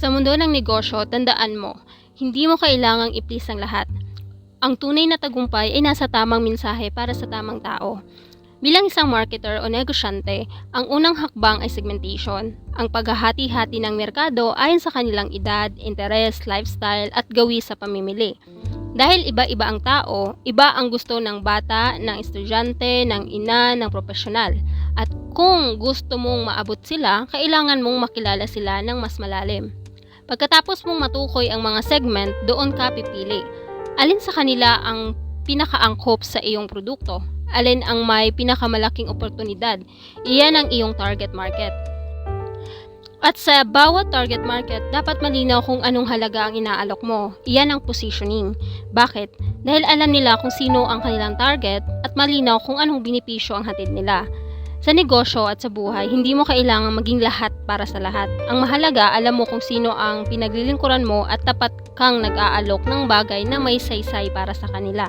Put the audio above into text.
Sa mundo ng negosyo, tandaan mo, hindi mo kailangang i-please ang lahat. Ang tunay na tagumpay ay nasa tamang mensahe para sa tamang tao. Bilang isang marketer o negosyante, ang unang hakbang ay segmentation, ang paghahati-hati ng merkado ayon sa kanilang edad, interes, lifestyle at gawi sa pamimili. Dahil iba-iba ang tao, iba ang gusto ng bata, ng estudyante, ng ina, ng profesional. At kung gusto mong maabot sila, kailangan mong makilala sila ng mas malalim. Pagkatapos mong matukoy ang mga segment, doon ka pipili. Alin sa kanila ang pinakaangkop sa iyong produkto? Alin ang may pinakamalaking oportunidad? Iyan ang iyong target market. At sa bawat target market, dapat malinaw kung anong halaga ang inaalok mo. Iyan ang positioning. Bakit? Dahil alam nila kung sino ang kanilang target at malinaw kung anong benepisyo ang hatid nila. Sa negosyo at sa buhay, hindi mo kailangang maging lahat para sa lahat. Ang mahalaga, alam mo kung sino ang pinaglilingkuran mo at tapat kang nag-aalok ng bagay na may saysay para sa kanila.